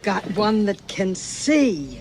Got one that can see.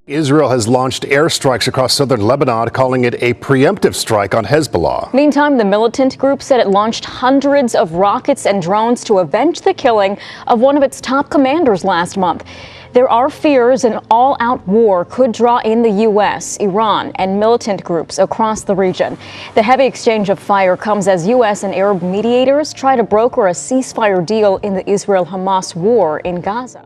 Israel has launched airstrikes across southern Lebanon, calling it a preemptive strike on Hezbollah. Meantime, the militant group said it launched hundreds of rockets and drones to avenge the killing of one of its top commanders last month. There are fears an all-out war could draw in the U.S., Iran, and militant groups across the region. The heavy exchange of fire comes as U.S. and Arab mediators try to broker a ceasefire deal in the Israel-Hamas war in Gaza.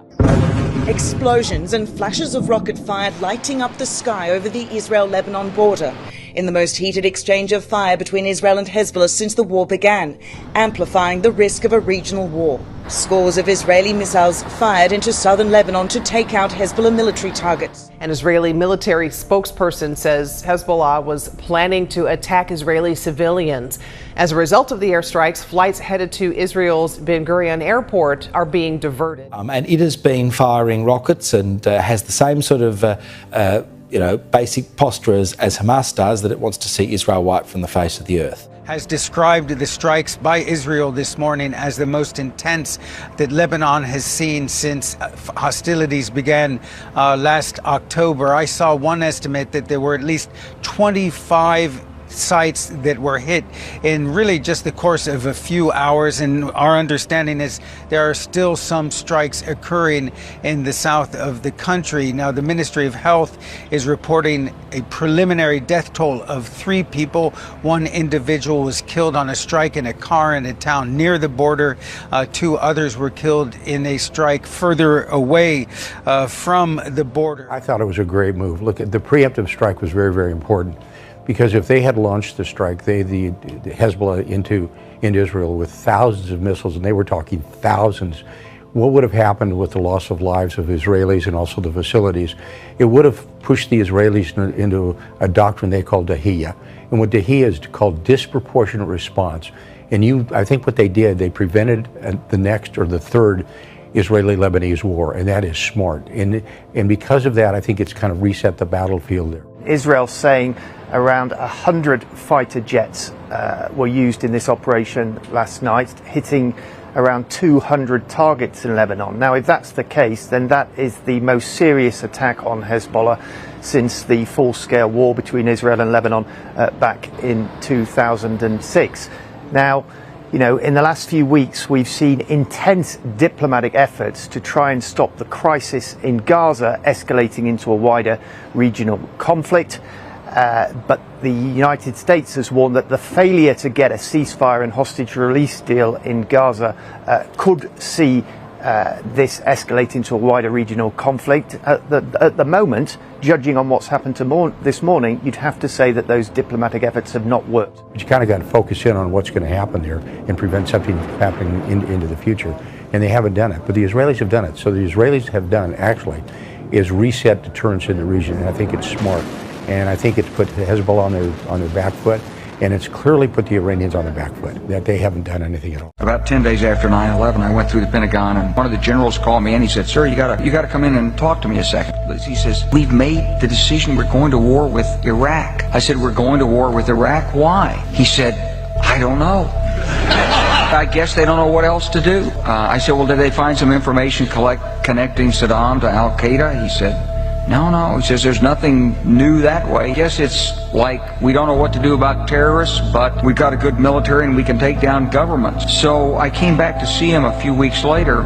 Explosions and flashes of rocket fire lighting up the sky over the Israel-Lebanon border in the most heated exchange of fire between Israel and Hezbollah since the war began, amplifying the risk of a regional war. Scores of Israeli missiles fired into southern Lebanon to take out Hezbollah military targets. An Israeli military spokesperson says Hezbollah was planning to attack Israeli civilians. As a result of the airstrikes, flights headed to Israel's Ben Gurion airport are being diverted. And it has been firing rockets and has the same sort of basic posture as Hamas does, that it wants to see Israel wiped from the face of the earth. Has described the strikes by Israel this morning as the most intense that Lebanon has seen since hostilities began last October. I saw one estimate that there were at least 25 sites that were hit in really just the course of a few hours, and our understanding is there are still some strikes occurring in the south of the country. Now, the Ministry of Health is reporting a preliminary death toll of 3 people. One individual was killed on a strike in a car in a town near the border. 2 others were killed in a strike further away from the border. I thought it was a great move. Look, the preemptive strike was very, very important. Because if they had launched the strike, the Hezbollah into Israel with thousands of missiles, and they were talking thousands, what would have happened with the loss of lives of Israelis and also the facilities? It would have pushed the Israelis into a doctrine they call Dahiyya. And what Dahiyya is called disproportionate response. And I think what they did, they prevented the next or the third Israeli-Lebanese war, and that is smart. And because of that, I think it's kind of reset the battlefield there. Israel saying around 100 fighter jets were used in this operation last night, hitting around 200 targets in Lebanon. Now, if that's the case, then that is the most serious attack on Hezbollah since the full-scale war between Israel and Lebanon back in 2006. Now, in the last few weeks, we've seen intense diplomatic efforts to try and stop the crisis in Gaza escalating into a wider regional conflict. But the United States has warned that the failure to get a ceasefire and hostage release deal in Gaza could see this escalate into a wider regional conflict. At the moment, judging on what's happened this morning, you'd have to say that those diplomatic efforts have not worked. But you kind of got to focus in on what's going to happen there and prevent something happening into the future. And they haven't done it, but the Israelis have done it. So the Israelis have done, actually, is reset deterrence in the region, and I think it's smart. And I think it's put Hezbollah on their back foot, and it's clearly put the Iranians on their back foot, that they haven't done anything at all. About 10 days after 9/11, I went through the Pentagon, and one of the generals called me and he said, "Sir, you gotta come in and talk to me a second." He says, "We've made the decision, we're going to war with Iraq." I said, "We're going to war with Iraq? Why?" He said, "I don't know." I guess they don't know what else to do. I said, "Well, did they find some information connecting Saddam to Al Qaeda?" He said, No. He says there's nothing new that way. I guess it's like we don't know what to do about terrorists, but we've got a good military and we can take down governments. So I came back to see him a few weeks later,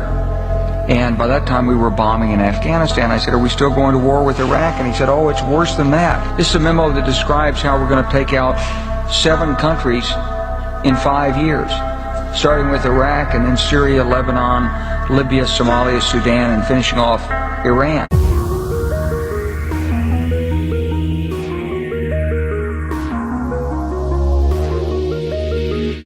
and by that time we were bombing in Afghanistan. I said, "Are we still going to war with Iraq?" And he said, "Oh, it's worse than that. This is a memo that describes how we're going to take out 7 countries in 5 years, starting with Iraq and then Syria, Lebanon, Libya, Somalia, Sudan, and finishing off Iran."